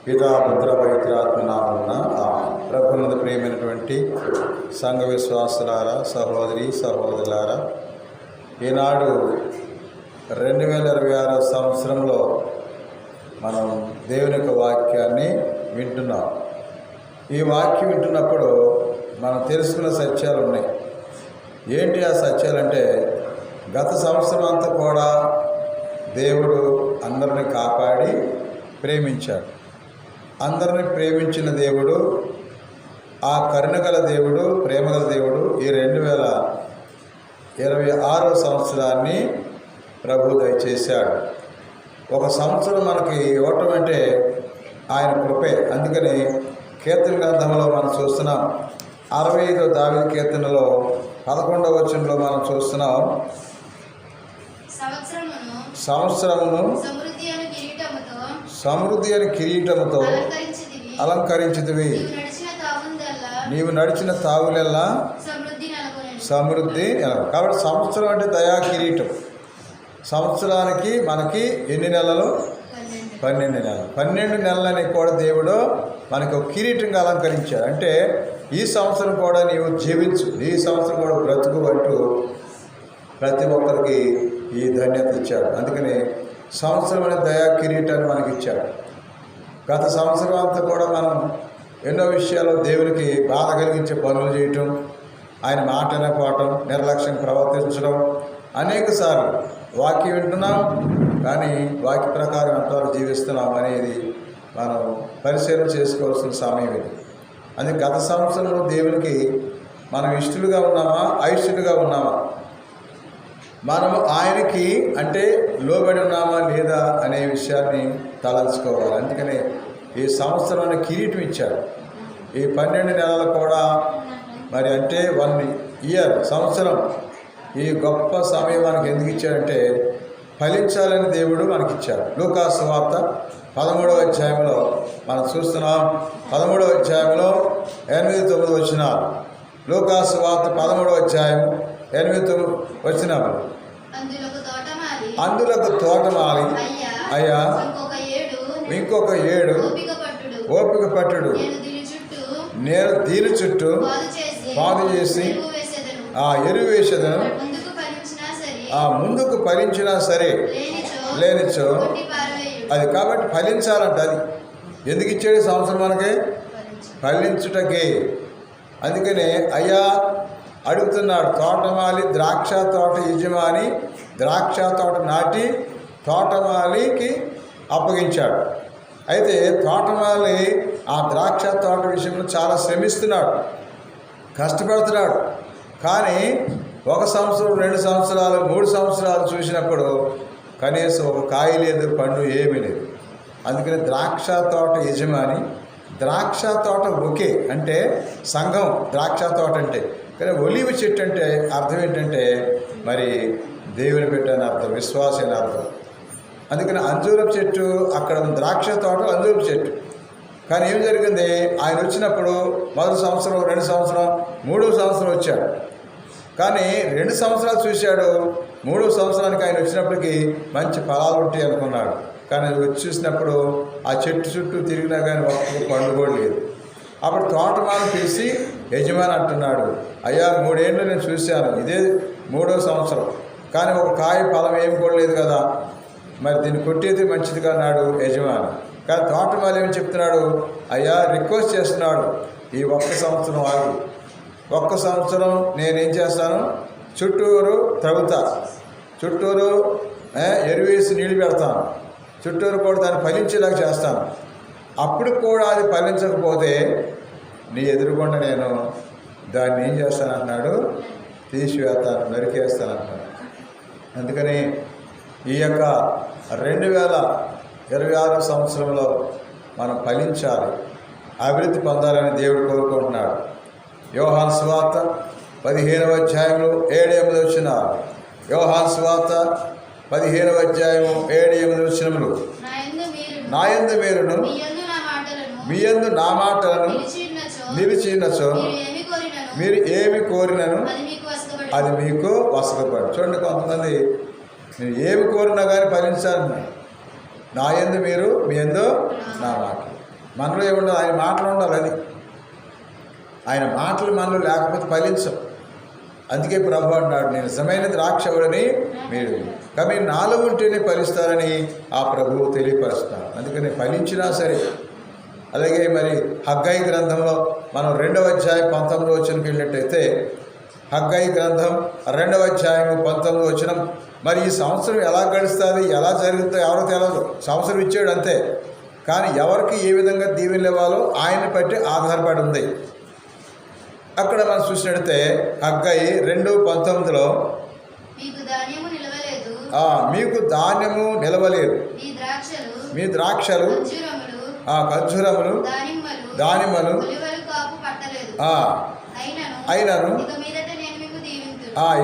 పితా పుత్ర పవిత్రాత్మ నామమున ఆమేన్. ప్రభువునందు ప్రియమైనటువంటి సంఘ విశ్వాసులారా, సహోదరి సహోదరులారా, ఈనాడు 2026 సంవత్సరంలో మనం దేవుని యొక్క వాక్యాన్ని వింటున్నాం. ఈ వాక్యం వింటున్నప్పుడు మనం తెలుసుకున్న సత్యాలు ఉన్నాయి. ఏంటి ఆ సత్యాలంటే, గత సంవత్సరం అంతా కూడా దేవుడు అందరిని కాపాడి ప్రేమించాడు. అందరిని ప్రేమించిన దేవుడు, ఆ కరుణగల దేవుడు, ప్రేమగల దేవుడు ఈ 2026 సంవత్సరాన్ని ప్రభు దయచేశాడు. ఒక సంవత్సరం మనకి ఇవ్వటం అంటే ఆయన కృపే. అందుకని కీర్తన గ్రంథంలో మనం చూస్తున్నాం, 65వ దావీదు కీర్తనలో 11వ వచనంలో మనం చూస్తున్నాం, సంవత్సరమును సమృద్ధి అని కిరీటముతో అలంకరించితివి, నీవు నడిచిన తావులెల్లా సమృద్ధి. కాబట్టి సంవత్సరం అంటే దయా కిరీటం. సంవత్సరానికి మనకి ఎన్ని నెలలు? 12 నెలలు. 12 నెలలని కూడా దేవుడు మనకు కిరీటంగా అలంకరించాడు. అంటే ఈ సంవత్సరం కూడా నీవు జీవించు, ఈ సంవత్సరం కూడా బ్రతుకు అంటూ ప్రతి ఒక్కరికి ఈ ధన్యత ఇచ్చాడు. అందుకని సంవత్సరం అనే దయా కిరీటాన్ని మనకి ఇచ్చాడు. గత సంవత్సరం అంతా కూడా మనం ఎన్నో విషయాలు దేవునికి బాధ కలిగించే పనులు చేయటం, ఆయన మాట అనకపోవటం, నిర్లక్ష్యం ప్రవర్తించడం, అనేక సార్లు వాక్యం వింటున్నాం కానీ వాక్య ప్రకారం ఎంతవరకు జీవిస్తున్నాం అనేది మనం పరిశీలన చేసుకోవాల్సిన సమయం ఇది. అందుకే గత సంవత్సరంలో దేవునికి మనం ఇష్టలుగా ఉన్నామా, అయిష్టులుగా ఉన్నామా, మనం ఆయనకి అంటే లోబడి ఉన్నామా లేదా అనే విషయాన్ని తలంచుకోవాలి. అందుకనే ఈ సంవత్సరాన్ని కిరీటం ఇచ్చాడు. ఈ 12 నెలలు కూడా మరి అంటే 1 ఇయర్ సంవత్సరం, ఈ గొప్ప సమయం మనకి ఎందుకు ఇచ్చాడంటే ఫలించాలని దేవుడు మనకిచ్చాడు. లూకా సువార్త 13వ అధ్యాయంలో మనం చూస్తున్నాం. 13వ అధ్యాయంలో 8-9 వచనాలు. లూకా సువార్త 13వ అధ్యాయం 8-9 వచనాలు. అందులకు తోటమాలి, అయ్యా ఇంకొక 7 ఓపిక పట్టుడు, నేను దీని చుట్టూ పాదు చేసి ఎరువు వేసేదను, ముందుకు ఫలించినా సరే లేనిచో అది. కాబట్టి ఫలించాలంట. అది ఎందుకు ఇచ్చాడు సంవత్సరం మనకి? ఫలించుటకే. అందుకనే అయ్యా అడుగుతున్నాడు. తోటమాలి ద్రాక్ష తోట యజమాని ద్రాక్ష తోట నాటి తోటమాలికి అప్పగించాడు. అయితే తోటమాలి ఆ ద్రాక్ష తోట విషయంలో చాలా శ్రమిస్తున్నాడు, కష్టపడుతున్నాడు. కానీ 1 సంవత్సరం, 2 సంవత్సరాలు, 3 సంవత్సరాలు చూసినప్పుడు కనీసం ఒక కాయ లేదు, పండు ఏమీ లేదు. అందుకని ద్రాక్ష తోట యజమాని, ద్రాక్ష తోట ఒకే అంటే సంఘం ద్రాక్ష తోట అంటే. కానీ ఒలివ చెట్టు అంటే అర్థం ఏంటంటే మరి దేవుని పెట్టని అర్థం, విశ్వాసం అని అర్థం. అందుకని అంజూరపు చెట్టు అక్కడ ద్రాక్ష తోట అంజూరపు చెట్టు. కానీ ఏం జరిగింది? ఆయన వచ్చినప్పుడు 1 సంవత్సరం, 2 సంవత్సరం, 3వ సంవత్సరం వచ్చాడు. కానీ 2 సంవత్సరాలు చూశాడు. 3వ సంవత్సరానికి ఆయన వచ్చినప్పటికీ మంచి ఫలాలు ఉంటాయి అనుకున్నాడు. కానీ వచ్చి చూసినప్పుడు ఆ చెట్టు చుట్టూ తిరిగినా కానీ ఒక్క పండు కూడా లేదు. అప్పుడు తోటమాను పిలిచి యజమాని అంటున్నాడు, అయ్యా 3 ఏళ్ళు నేను చూశాను, ఇదే 3వ సంవత్సరం, కానీ ఒక కాయ ఫలం ఏమి కూడా లేదు కదా, మరి దీన్ని కొట్టేది మంచిదిగా అన్నాడు యజమాని. కానీ తోటమాలి ఏమి చెప్తున్నాడు? అయ్యా రిక్వెస్ట్ చేస్తున్నాడు, ఈ 1 సంవత్సరం ఆగు, 1 సంవత్సరం నేనేం చేస్తాను, చుట్టూరు త్రవ్వుతా, చుట్టూరు ఎరువేసి నీళ్ళు పెడతాను, చుట్టూరు కూడా దాన్ని ఫలించేలాగా చేస్తాను. అప్పుడు కూడా అది ఫలించకపోతే నీ ఎదురుగుండా నేను దాన్ని ఏం చేస్తానంటున్నాడు, తీసివేస్తాను, నరికేస్తానంటున్నాడు. అందుకని ఈ యొక్క 2026 సంవత్సరంలో మనం ఫలించాలి, అభివృద్ధి పొందాలని దేవుడు కోరుకుంటున్నాడు. యోహాను సువార్త 15వ అధ్యాయంలో 7-8 వచనాలు. యోహాను సువార్త 15వ అధ్యాయము 7-8 వచనములు. నాయందు మీరును మీ యందు నా మాటలను నిలిచినచో మీరు ఏమి కోరినను అది మీకు వసగపడు. చూడండి, కొంతమంది నేను ఏమి కోరినా కానీ ఫలించాలి. నా యందు మీరు, మీ యందు నా మాట. మనలో ఏముండదు, ఆయన మాటలు ఉండాలి. అది ఆయన మాటలు మనలో లేకపోతే ఫలించం. అందుకే ప్రభు అన్నాడు, నేను నిజమైన ద్రాక్షవడిని మీరు, కానీ నాలో ఉంటేనే ఫలిస్తారని ఆ ప్రభువు తెలియపరుస్తున్నాడు. అందుకని ఫలించినా సరే. అలాగే మరి హగ్గయి గ్రంథంలో మనం 2వ అధ్యాయం 19వ వచనంకి వెళ్ళినట్టయితే, హగ్గయి గ్రంథం 2వ అధ్యాయం 19వ వచనం, మరి ఈ సంవత్సరం ఎలా గడుస్తుంది, ఎలా జరుగుతుందో ఎవరో తెలియదు. సంవత్సరం ఇచ్చాడు అంతే, కానీ ఎవరికి ఏ విధంగా దీవెనలు ఇవ్వాలో ఆయన్ని బట్టి ఆధారపడి ఉంది. అక్కడ మనం చూసినట్టయితే హగ్గయి 2:19లో మీకు ధాన్యము నిలవలేదు, మీ ద్రాక్షలు ఖర్జూరములు దానిమ్మలు అయినను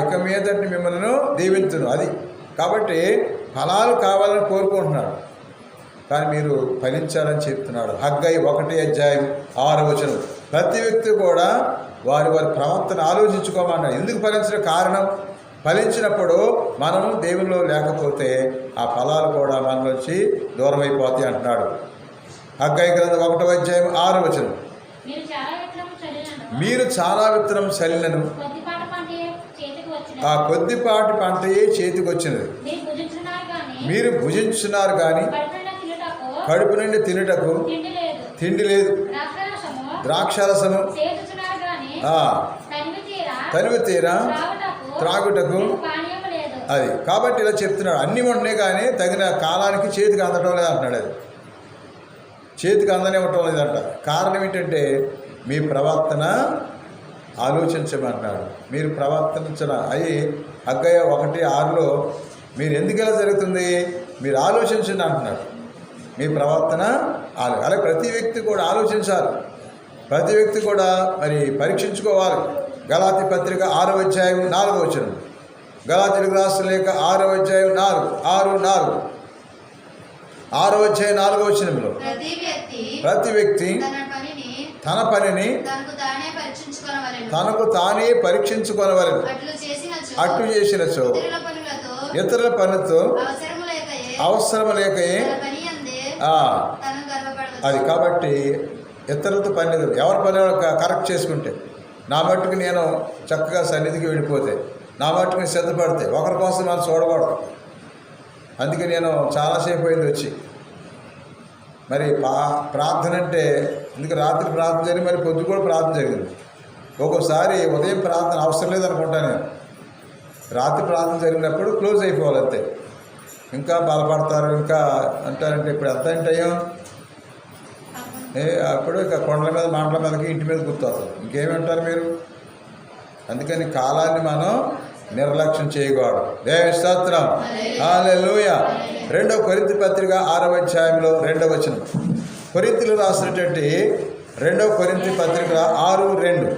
ఇక మీదట మిమ్మల్ని దీవించును. అది కాబట్టి ఫలాలు కావాలని కోరుకుంటున్నాడు, కానీ మీరు ఫలించాలని చెప్తున్నాడు. హగ్గయి 1 అధ్యాయం 6వ వచనం, ప్రతి వ్యక్తి కూడా వారి ప్రవర్తన ఆలోచించుకోమన్నాడు. ఎందుకు ఫలించిన కారణం, ఫలించినప్పుడు మనం దేవునిలో లేకపోతే ఆ ఫలాలు కూడా మన నుంచి దూరం అయిపోతాయి అంటున్నాడు. హగ్గయి గ్రంథం 1వ అధ్యాయం 6వ వచనం, మీరు చాలా విత్తనం చల్లినను ఆ కొద్దిపాటి పంటయే చేతికి వచ్చినది, మీరు భుజించున్నారు కానీ కడుపు నుండి తినుటకు తిండి లేదు, ద్రాక్షరసము తనివి తీరా త్రాగుటకు. అది కాబట్టి ఇలా చెప్తున్నాడు, అన్నీ ఉంటున్నాయి కానీ తగిన కాలానికి చేతికి అందటం లేదు అంటున్నాడు. అది చేతికి అందనివ్వటం లేదంట. కారణం ఏంటంటే మీ ప్రవర్తన ఆలోచించమంటున్నాడు. మీరు ప్రవర్తించిన అవి హగ్గయి 1:6లో మీరు ఎందుకు ఇలా జరుగుతుంది మీరు ఆలోచించండి అంటున్నాడు. మీ ప్రవర్తన అలాగే ప్రతి వ్యక్తి కూడా ఆలోచించాలి, ప్రతి వ్యక్తి కూడా మరి పరీక్షించుకోవాలి. గలాతీ పత్రిక 6వ అధ్యాయం 4వ వచనం, గలాతీయులకు రాసిన లేఖ 6వ అధ్యాయం 6వ అధ్యాయం 4వ వచనంలో ప్రతి వ్యక్తి తన పనిని తనకు తానే పరీక్షించుకొనవలెను, అట్లు చేసినచో ఇతరుల పనితో అవసరం లేకయే. అది కాబట్టి ఇతరులతో పని లేదు, ఎవరి పని కరెక్ట్ చేసుకుంటే, నా మట్టుకు నేను చక్కగా సన్నిధికి వెళ్ళిపోతే, నా మట్టుకు సిద్ధపడితే ఒకరి కోసం మనం చూడకూడదు. అందుకే నేను చాలాసేపు అయింది వచ్చి మరి ప్రార్థన అంటే ఎందుకు రాత్రి ప్రార్థన జరిగింది, మరి పొద్దు కూడా ప్రార్థన జరిగింది. ఒక్కోసారి ఉదయం ప్రార్థన అవసరం లేదనుకుంటాను నేను. రాత్రి ప్రార్థన జరిగినప్పుడు క్లోజ్ అయిపోవాలి అంతే. ఇంకా బలపడతారు ఇంకా అంటారంటే ఇప్పుడు ఎంత అంటాయో అప్పుడు ఇక కొండల మీద మంటల మీదకి ఇంటి మీద గుర్తొస్తారు, ఇంకేమంటారు మీరు. అందుకని కాలాన్ని మనం నిర్లక్ష్యం చేయకూడదు. దేవుని స్తోత్రం, హల్లెలూయా. 2వ కొరింథీ పత్రిక 6వ అధ్యాయంలో 2వ వచనం, కొరింథీయులకు రాసినటువంటి 2వ కొరింథీ పత్రిక 6:2,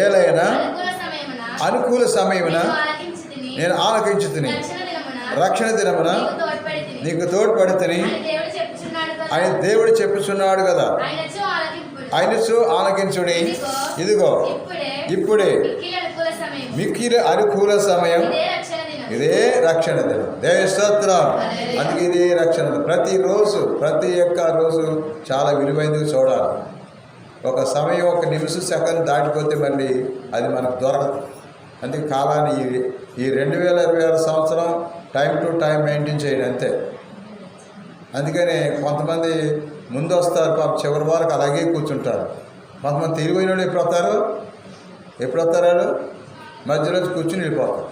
ఏలైనా అనుకూల సమయమున నేను ఆలకించుతిని, రక్షణ దినమున నీకు తోడ్పడితిని ఆయన దేవుడు చెప్పుచున్నాడు కదా. ఆయనచో ఆలకించుడి, ఇదిగో ఇప్పుడే మిక్కిలి అనుకూల సమయం, ఇదే రక్షణ దినం. దేవుని స్తోత్రం. అందుకే ఇదే రక్షణ దినం. ప్రతిరోజు ప్రతి ఒక్క రోజు చాలా విలువైనది చూడాలి. ఒక సమయం ఒక నిమిషం సెకండ్ దాటిపోతే మళ్ళీ అది మనకు దొరకదు. అందుకే కాలాన్ని ఈ 2026 సంవత్సరం టైం టు టైం మెయింటైన్ చేయండి అంతే. అందుకని కొంతమంది ముందు వస్తారు, పాప చివరి వరకు అలాగే కూర్చుంటారు. కొంతమంది తెలివైన వాళ్ళు ఎప్పుడు వస్తారు మధ్యలో కూర్చుని వెళ్ళిపోతారు.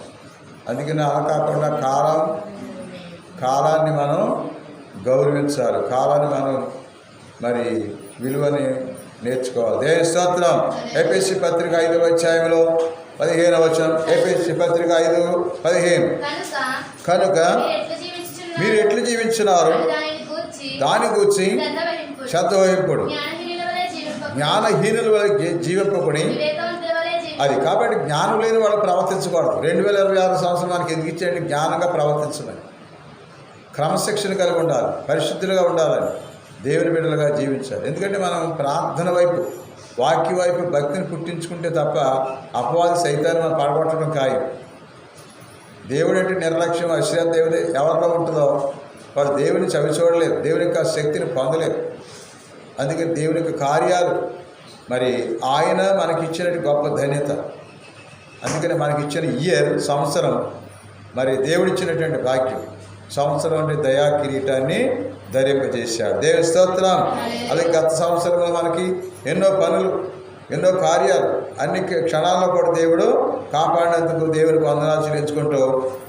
అందుకని అలా కాకుండా కాలాన్ని మనం గౌరవించాలి, కాలాన్ని మనం మరి విలువని నేర్చుకోవాలి. దేవుని స్తోత్రం. ఎఫెసీ పత్రిక 5వ అధ్యాయంలో 15వ వచనం, ఎఫెసీ పత్రిక 5:15, కనుక మీరు ఎట్లు జీవించున్నారు దాని గూర్చి శ్రద్ధ వహింపుడు, జ్ఞానహీనుల వల్ల జీవింపకుని. అది కాబట్టి జ్ఞానం లేని వాళ్ళు ప్రవర్తించకూడదు. 2026 సంవత్సరం మనకి ఎందుకు ఇచ్చేయండి, జ్ఞానంగా ప్రవర్తించమని, క్రమశిక్షణ కలిగి ఉండాలి, పరిశుద్ధులుగా ఉండాలని, దేవుని బిడ్డలుగా జీవించాలి. ఎందుకంటే మనం ప్రార్థన వైపు వాక్య వైపు భక్తిని పుట్టించుకుంటే తప్ప అపవాది సైతాన్ని మనం పడగొట్టడం ఖాయం. దేవుడు అంటే నిర్లక్ష్యం అశ్రద్ధ దేవుడు ఎవరిలో ఉంటుందో వాడు దేవుని చవి చూడలేరు, దేవుని యొక్క శక్తిని పొందలేరు. అందుకని దేవుని యొక్క కార్యాలు మరి ఆయన మనకిచ్చిన గొప్ప ధన్యత. అందుకని మనకిచ్చిన సంవత్సరం మరి దేవుడిచ్చినటువంటి భాగ్యం. సంవత్సరం అంటే దయా కిరీటాన్ని ధరింపజేశాడు. దేవుని స్తోత్రం. అలాగే గత సంవత్సరంలో మనకి ఎన్నో పనులు, ఎన్నో కార్యాలు అన్ని క్షణాల్లో కూడా దేవుడు కాపాడినందుకు దేవునికి వందనాలు చెల్లించుకుంటూ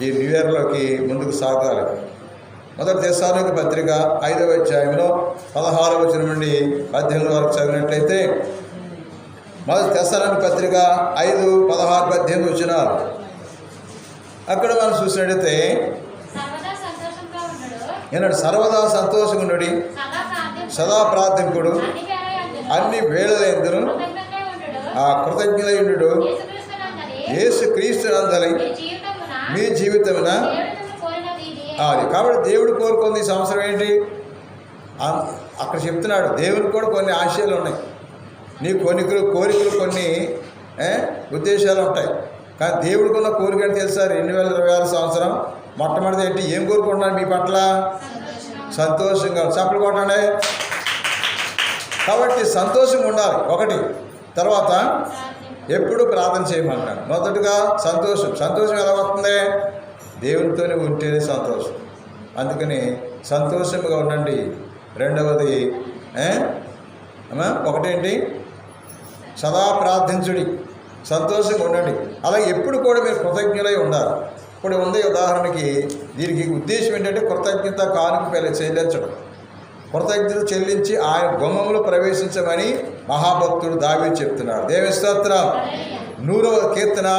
ఈ న్యూ ఇయర్లోకి ముందుకు సాగాలి. మొదటి తెస్సలోనిక పత్రిక 5వ అధ్యాయంలో 16వ వచనం నుండి 18 వరకు చదివినట్లయితే, మొదటి తెస్సలోనిక పత్రిక 5, 16, 18 వచనాలు అక్కడ మనం చూసినట్లయితే, ఈనాడు సర్వదా సంతోషముండు, సదా ప్రార్థింపుడు, అన్ని వేళలందును ఆ కృతజ్ఞులయుండు, యేసు క్రీస్తునందలి మీ జీవితమున. అది కాబట్టి దేవుడు కోరుకుంది ఈ సంవత్సరం ఏంటి అక్కడ చెప్తున్నాడు. దేవునికి కూడా కొన్ని ఆశయాలు ఉన్నాయి. నీ కోరికలు కొన్ని ఉద్దేశాలు ఉంటాయి. కానీ దేవుడికి ఉన్న కోరిక అని తెలుసా? 2026 సంవత్సరం మొట్టమొదటి ఏంటి? ఏం కోరుకుంటున్నాను మీ పట్ల? సంతోషంగా. చప్పలు కొట్టండి. కాబట్టి సంతోషంగా ఉండాలి ఒకటి. తర్వాత ఎప్పుడు ప్రార్థన చేయమంటాడు. మొదటగా సంతోషం ఎలా వస్తుంది? దేవునితోనే ఉంటేనే సంతోషం. అందుకని సంతోషంగా ఉండండి. రెండవది ఒకటేంటి? సదా ప్రార్థించుడి, సంతోషంగా ఉండండి. అలాగే ఎప్పుడు కూడా మీరు కృతజ్ఞులై ఉండాలి. ఇప్పుడు ఉంది ఉదాహరణకి, దీనికి ఉద్దేశం ఏంటంటే కృతజ్ఞత కానుక చెల్లించడం. కృతజ్ఞత చెల్లించి ఆయన గుమ్మములు ప్రవేశించమని మహాభక్తుడు దావీదు చెప్తున్నాడు. దేవుని స్తోత్రం. 100వ కీర్తన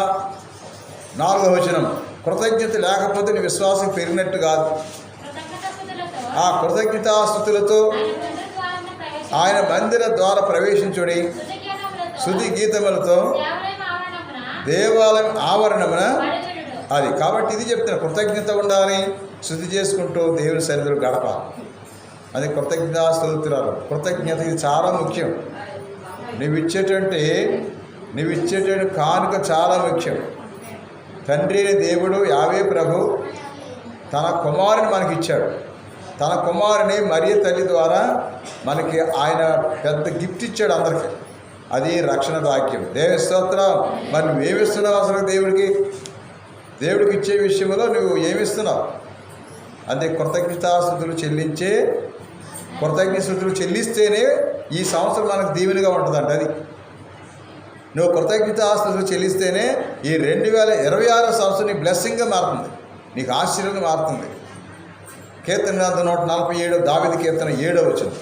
4వ వచనం, కృతజ్ఞత లేకపోతే నీ విశ్వాసం పెరిగినట్టు కాదు. ఆ కృతజ్ఞతాస్తుతులతో ఆయన మందిర ద్వారా ప్రవేశించుడి, స్తుతి గీతములతో దేవాలయం ఆవరణమున. అది కాబట్టి ఇది చెప్తున్నా, కృతజ్ఞత ఉండాలి. శుద్ధి చేసుకుంటూ దేవుని సన్నిధిలో గడపాలి. అది కృతజ్ఞతాస్తుతురాలు. కృతజ్ఞత ఇది చాలా ముఖ్యం. నువ్వు ఇచ్చేటువంటి కానుక చాలా ముఖ్యం. తండ్రి దేవుడు యావే ప్రభు తన కుమారుని మనకిచ్చాడు. తన కుమారుని మరియ తల్లి ద్వారా మనకి ఆయన పెద్ద గిఫ్ట్ ఇచ్చాడు అందరికీ. అది రక్షణ భాగ్యం. దేవుని స్తోత్రం. మరి నువ్వేమిస్తున్నావు అసలు దేవుడికి ఇచ్చే విషయంలో నువ్వు ఏమిస్తున్నావు? అదే కృతజ్ఞతాస్తుతులు చెల్లిస్తేనే ఈ సంవత్సరం మనకు దీవెనగా ఉంటుందంట. అది నువ్వు కృతజ్ఞతాస్తుతులు చెల్లిస్తేనే ఈ 2026 సంవత్సరం నీ బ్లెస్సింగ్గా మారుతుంది, నీకు ఆశీర్వాదంగా మారుతుంది. కీర్తన 147 దావీదు కీర్తన 7వ వచనం.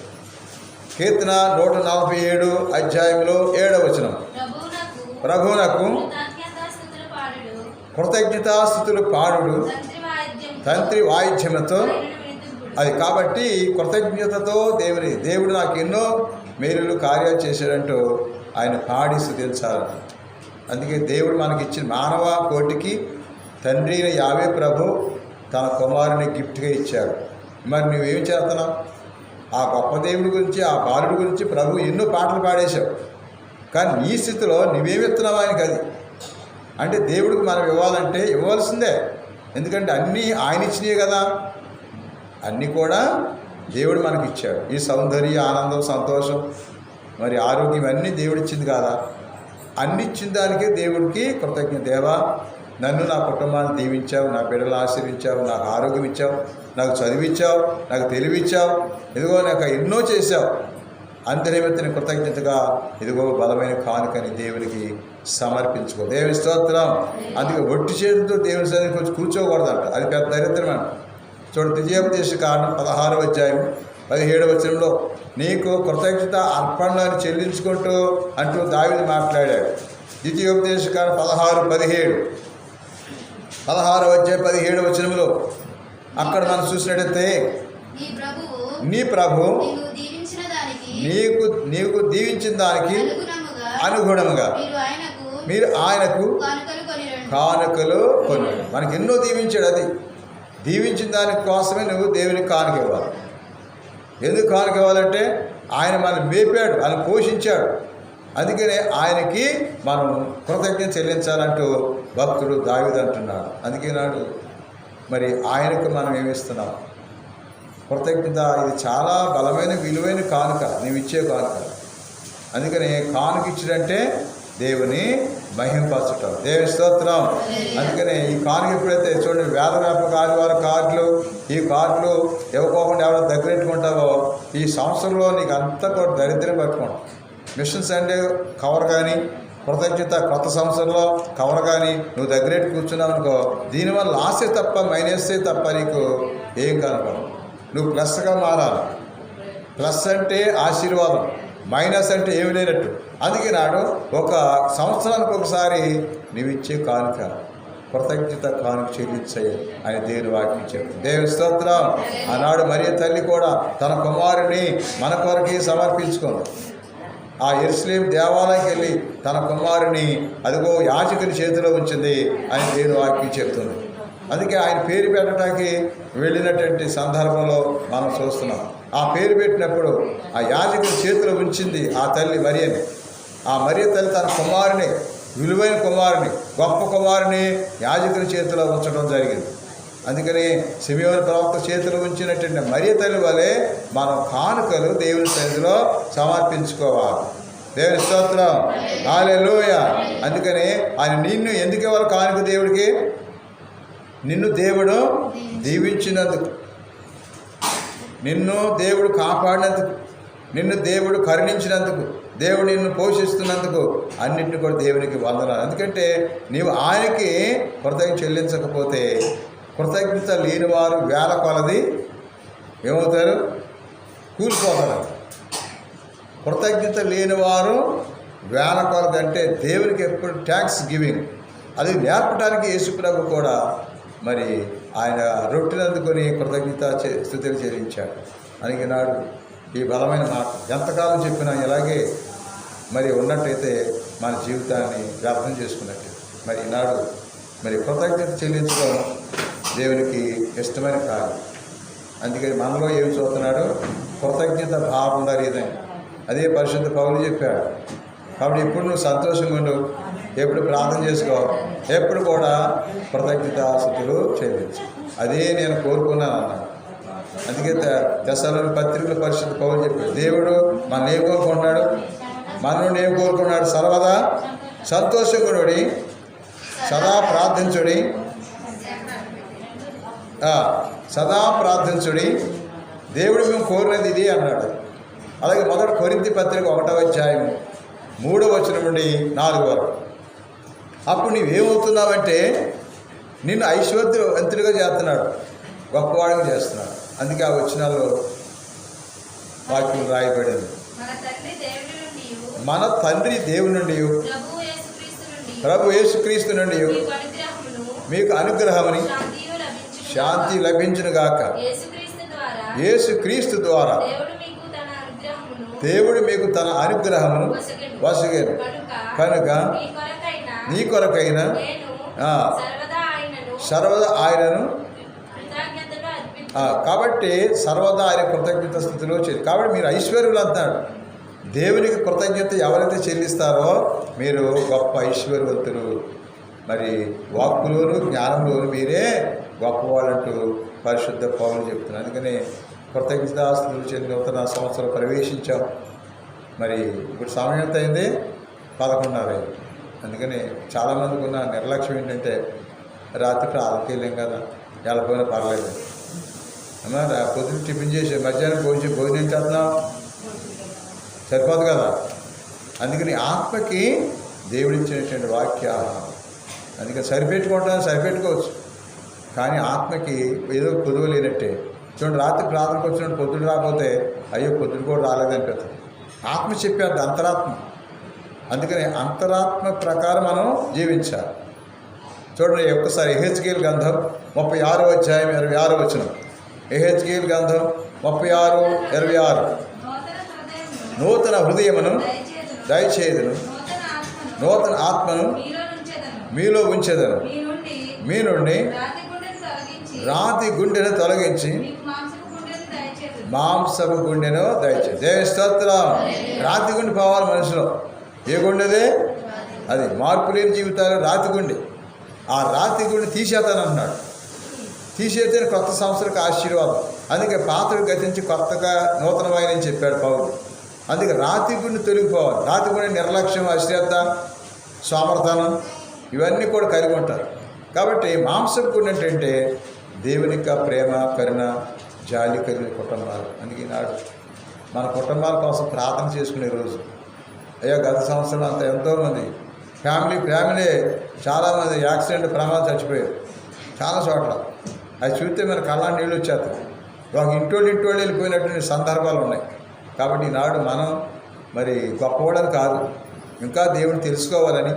కీర్తన 147 అధ్యాయంలో 7వ వచనం, ప్రభువునకు కృతజ్ఞతాస్తుతులు పాడుడు తంత్రి వాయిద్యముతో. అది కాబట్టి కృతజ్ఞతతో దేవుడు నాకు ఎన్నో మేలులు కార్యాలు చేశాడంటూ ఆయన పాడి స్తుతించాలి. అందుకే దేవుడు మనకి ఇచ్చిన మానవ కోటికి తండ్రి అయిన యావే ప్రభు తన కుమారుని గిఫ్ట్గా ఇచ్చాడు. మరి నువ్వేమి చేస్తున్నావు? ఆ గొప్ప దేవుడి గురించి, ఆ బాలుడి గురించి ప్రభు ఎన్నో పాటలు పాడేశావు. కానీ నీ స్థితిలో నువ్వేమి ఇస్తున్నావు ఆయనకి? అది అంటే దేవుడికి మనం ఇవ్వాలంటే ఇవ్వాల్సిందే. ఎందుకంటే అన్నీ ఆయన ఇచ్చినాయి కదా. అన్నీ కూడా దేవుడు మనకి ఇచ్చాడు. ఈ సౌందర్య, ఆనందం, సంతోషం, మరి ఆరోగ్యం అన్నీ దేవుడిచ్చింది కదా. అన్ని ఇచ్చిన దానికే దేవుడికి కృతజ్ఞత. దేవా, నన్ను నా కుటుంబాన్ని దీవించావు, నా బిడ్డలు ఆశీర్వించావు, నాకు ఆరోగ్యం ఇచ్చావు, నాకు చదివిచ్చావు, నాకు తెలివిచ్చావు, ఇదిగో నాకు ఎన్నో చేశావు. అంతనిమిత్తం కృతజ్ఞతగా ఇదిగో బలమైన కానుకని దేవునికి సమర్పించుకో. దేవుని స్తోత్రం. అందుకే ఒట్టి చేతితో దేవుని సన్నిధికి వచ్చి కూర్చోకూడదంట. అది పెద్ద దరిద్రం అంట. చూడండి, ద్వితీయోపదేశ కాండం 16వ అధ్యాయం 17వ వచనంలో నీకు కృతజ్ఞత అర్పణని చెల్లించుకుంటూ అంటూ దావీదు మాట్లాడాడు. ద్వితీయోపదేశ కాండం 16:17, 16వ అధ్యాయం 17వ వచనంలో అక్కడ మనం చూసినట్టయితే, నీ ప్రభు నీకు దీవించిన దానికి అనుగుణంగా మీరు ఆయనకు కానుకలు కొని. మనకి ఎన్నో దీవించాడు. అది దీవించిన దాని కోసమే నువ్వు దేవునికి కానుక ఇవ్వాలి. ఎందుకు కానుక ఇవ్వాలంటే ఆయన మనల్ని మేపాడు, ఆయన పోషించాడు. అందుకనే ఆయనకి మనం కృతజ్ఞత చెల్లించాలంటూ భక్తుడు దావీదు అంటున్నాడు. అందుకే నాడు మరి ఆయనకు మనం ఏమిస్తున్నాం? కృతజ్ఞత ఇది చాలా బలమైన విలువైన కానుక, నీవు ఇచ్చే కానుక. అందుకని కానుక ఇచ్చినంటే దేవుని మహింపరచటం. దేవుని స్తోత్రం. అందుకని ఈ కానుక ఎప్పుడైతే చూడండి, వేద వ్యాపక ఆదివారం కార్డులు, ఈ కార్డులు ఇవ్వకోకుండా ఎవరో దగ్గరెట్టుకుంటావో ఈ సంవత్సరంలో నీకు అంతా కూడా దరిద్రం పట్టుకోండి. మిషన్ సండే కవర్ కానీ, కృతజ్ఞత కొత్త సంవత్సరంలో కవర్ కానీ నువ్వు దగ్గరెట్టు కూర్చున్నావు అనుకో, దీనివల్ల లాసే తప్ప మైనసే తప్ప నీకు ఏం కనపడదు. నువ్వు ప్లస్గా మారాలి. ప్లస్ అంటే ఆశీర్వాదం, మైనస్ అంటే ఏమి లేనట్టు. అందుకే నాడు ఒక సంవత్సరానికి ఒకసారి నీవు ఇచ్చే కానుక కృతజ్ఞత కానుక చెల్లించాయి అని దేవుని వాక్యం చెప్తుంది. దేవుని స్తోత్రం. ఆనాడు మరియ తల్లి కూడా తన కుమారుని మన కొరకి సమర్పించుకుంది. ఆ యెరూషలేము దేవాలయానికి వెళ్ళి తన కుమారుని అదిగో యాజకుని చేతిలో ఉంచింది అని దేవుని వాక్యం చెప్తుంది. అందుకే ఆయన పేరు పెట్టడానికి వెళ్ళినటువంటి సందర్భంలో మనం చూస్తున్నాం. ఆ పేరు పెట్టినప్పుడు ఆ యాజకుని చేతిలో ఉంచింది ఆ తల్లి మరియని. ఆ మరియ తల్లి తన కుమారుని, విలువైన కుమారుని, గొప్ప కుమారుని యాజకుని చేతిలో ఉంచడం జరిగింది. అందుకని సిమియోను ప్రవక్త చేతిలో ఉంచినటువంటి మరియ తల్లి వలె మనం కానుకలు దేవుని సన్నిధిలో సమర్పించుకోవాలి. దేవుని స్తోత్రం. హల్లెలూయా. అందుకని ఆయన నిన్ను ఎందుకు ఇవ్వాలి కానుక దేవుడికి? నిన్ను దేవుడు దీవించినందుకు, నిన్ను దేవుడు కాపాడినందుకు, నిన్ను దేవుడు కరుణించినందుకు, దేవుడు నిన్ను పోషిస్తున్నందుకు అన్నింటిని కూడా దేవునికి వందనాలు. ఎందుకంటే నీవు ఆయనకి కృతజ్ఞత చెల్లించకపోతే కృతజ్ఞత లేని వారు వేల కొలది ఏమవుతారు? కూలిపోతారు. కృతజ్ఞత లేని వారు వేల కొలది అంటే దేవునికి ఎప్పుడు ట్యాక్స్ గివింగ్ అది నేర్పడానికి యేసుప్రభు కూడా మరి ఆయన రొట్టెను అందుకొని కృతజ్ఞత స్తుతులు చెల్లించాడు. అందుకే నాడు ఈ బలమైన మాట ఎంతకాలం చెప్పినా ఇలాగే మరి ఉన్నట్టయితే మన జీవితాన్ని వ్యర్థం చేసుకున్నట్టు. మరి ఈనాడు మరి కృతజ్ఞత చెల్లించడం దేవునికి ఇష్టమైన కాదు. అందుకని మనలో ఏమి చూస్తున్నాడు? కృతజ్ఞత భావం లేదని అదే పరిశుద్ధ పౌలు చెప్పాడు. కాబట్టి ఎప్పుడు నువ్వు సంతోషంగా ఉండు, ఎప్పుడు ప్రార్థన చేసుకో, ఎప్పుడు కూడా కృతజ్ఞతాస్తుతులు చెల్లించు. అదే నేను కోరుకున్నాను అన్నాను. అందుకే తెస్సలోని పత్రికల పరిశుద్ధ పౌలు చెప్పాడు, దేవుడు మన ఏం కోరుకుంటున్నాడు? మన నుండి ఏం కోరుకున్నాడు? సర్వదా సంతోషగుడి, సదా ప్రార్థించుడి, సదా ప్రార్థించుడి. దేవుడు మేము కోరినది ఇది అన్నాడు. అలాగే మొదటి కొరింథీ పత్రిక 1వ అధ్యాయం 3వ వచనం నుండి 4 వరకు. అప్పుడు నీవేమవుతున్నావంటే నిన్ను ఐశ్వర్యవంతుడిగా చేస్తున్నాడు, గొప్పవాడిగా చేస్తున్నాడు. అందుకే ఆ వచనాల్లో వాక్యం రాయబడింది, మన తండ్రి దేవుని నుండి ప్రభు యేసుక్రీస్తు నుండి మీకు అనుగ్రహమని శాంతి లభించునుగాక. యేసుక్రీస్తు ద్వారా దేవుడు మీకు తన అనుగ్రహమును వసగెను కనుక నీ కొరకైన సర్వదా ఆయనను కాబట్టి సర్వదా ఆయన కృతజ్ఞత స్థితిలో చేయాలి. కాబట్టి మీరు ఐశ్వర్యులు అంటున్నాడు. దేవునికి కృతజ్ఞత ఎవరైతే చెల్లిస్తారో మీరు గొప్ప ఐశ్వర్యవంతులు. మరి వాక్కులోను జ్ఞానంలోను మీరే గొప్పవాళ్ళంటూ పరిశుద్ధ పౌలు చెప్తున్నారు. అందుకని కృతజ్ఞతాస్తుతులు చెల్లి నూతన సంవత్సరం ప్రవేశించాం. మరి ఇప్పుడు సమయం ఎంత అయింది? 11:30. అందుకని చాలామందికి ఉన్న నిర్లక్ష్యం ఏంటంటే రాత్రి ప్రార్థనకి వెళ్ళాం కదా, వెళ్ళకపోయినా పర్లేదు అమ్మా, పొద్దున్న టిఫిన్ చేసి మధ్యాహ్నం భోజనం చేస్తున్నాం, సరిపోదు కదా. అందుకని ఆత్మకి దేవుడిచ్చినటువంటి వాక్య అందుకని సరిపెట్టుకోవచ్చు, కానీ ఆత్మకి ఏదో పొదువు లేనట్టే. చూడండి, రాత్రి ప్రార్థనకు వచ్చినప్పుడు పొద్దుడు రాకపోతే అయ్యో పొద్దుడు కూడా రాలేదనిపిస్తుంది. ఆత్మ చెప్పాడు, అంతరాత్మ. అందుకని అంతరాత్మ ప్రకారం మనం జీవించాలి. చూడండి ఒక్కసారి ఎహెచ్కేల్ గ్రంథం 36వ అధ్యాయం 26వ వచనం. ఎహెచ్కేల్ గ్రంథం 36:26. నూతన హృదయమును దయచేయుదును, నూతన ఆత్మను మీలో ఉంచెదను, మీ నుండి రాతి గుండెను తొలగించి మాంసపు గుండెను దయచేది. దేవుని స్తోత్రం. రాతి గుండె పోవాలి మనిషిలో. ఏ గుండెదే? అది మార్పు లేని జీవితాలు రాతి గుండె. ఆ రాతి గుండె తీసేస్తానంటున్నాడు. తీసేస్తే కొత్త సంవత్సరానికి ఆశీర్వాదం. అందుకే పాతవి గతించి కొత్తగా నూతనమైన చెప్పాడు పౌలు. అందుకే రాతి గుండి తొలగిపోవాలి. రాతి గుండి నిర్లక్ష్యం, అశ్రద్ధ, సోమర్థనం ఇవన్నీ కూడా కలిగి ఉంటారు. కాబట్టి మాంసపు గుండి ఏంటంటే దేవుని యొక్క ప్రేమ, కరుణ, జాలి కలిగిన కుటుంబాలు. అందుకే నాడు మన కుటుంబాల కోసం ప్రార్థన చేసుకునే రోజు. అయ్యా గత సంవత్సరం అంతా ఎంతోమంది ఫ్యామిలీ చాలామంది యాక్సిడెంట్ ప్రమాదం చచ్చిపోయారు చాలా చోట్ల. అది చూస్తే మన కళ్ళ నీళ్ళు వచ్చేస్తాయి. ఒక ఇంటోళ్ళు వెళ్ళిపోయినటువంటి సందర్భాలు ఉన్నాయి. కాబట్టి ఈనాడు మనం మరి గొప్పవాడని కాదు, ఇంకా దేవుని తెలుసుకోవాలని,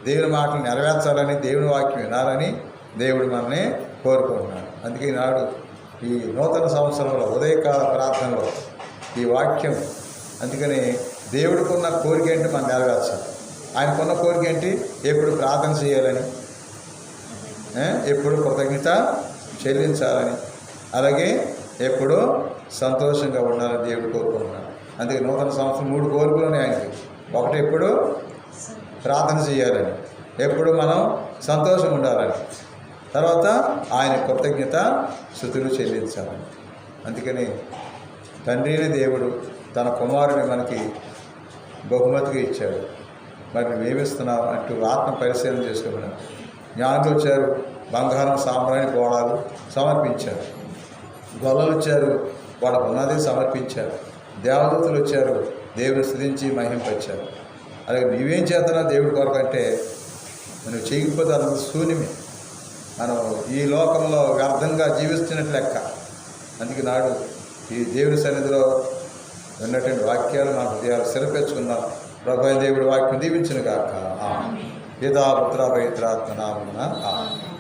దేవుని మాటలు నెరవేర్చాలని, దేవుని వాక్యం వినాలని దేవుడు మనల్ని కోరుకుంటున్నాడు. అందుకే ఈనాడు ఈ నూతన సంవత్సరంలో ఉదయకాల ప్రార్థనలో ఈ వాక్యం, అందుకని దేవుడికున్న కోరిక ఏంటి మనం నెరవేర్చాలి. ఆయనకున్న కోరిక ఏంటి? ఎప్పుడు ప్రార్థన చేయాలని, ఎప్పుడు కృతజ్ఞత చెల్లించాలని, అలాగే ఎప్పుడు సంతోషంగా ఉండాలని దేవుడు కోరుకుంటున్నాడు. అందుకే నూతన సంవత్సరం 3 కోరికలు ఉన్నాయి ఆయనకి. ఒకటి ఎప్పుడు ప్రార్థన చేయాలని, ఎప్పుడు మనం సంతోషంగా ఉండాలని, తర్వాత ఆయన కృతజ్ఞత స్తుతులు చెల్లించాలని. అందుకని తండ్రి అయిన దేవుడు తన కుమారుని మనకి బహుమతిగా ఇచ్చాడు. మరి నువ్వేమిస్తున్నావు అంటూ ఆత్మ పరిశీలన చేసుకోమన్నాడు. జ్ఞానులు వచ్చారు, బంగారం, సాంబ్రాణి, గోళాలు సమర్పించారు. గొల్లలు వచ్చారు, వాళ్ళకు ఉన్నది సమర్పించారు. దేవదూతలు వచ్చారు, దేవుని స్తుతించి మహింపరిచారు. అలాగే నువ్వేం చేస్తున్నా దేవుడి కొరకు అంటే నువ్వు చేయకపోతే అంత శూన్యమే. మనం ఈ లోకంలో వ్యర్థంగా జీవిస్తున్నట్టు లెక్క. అందుకే నాడు ఈ దేవుని సన్నిధిలో ఉన్నటువంటి వాక్యాలు మన హృదయాలు స్థిరపరచుకున్నాం. ప్రభు దేవుడి వాక్యం దీవించును గాక. పితా పుత్ర పవిత్రాత్మ నామమున ఆమేన్.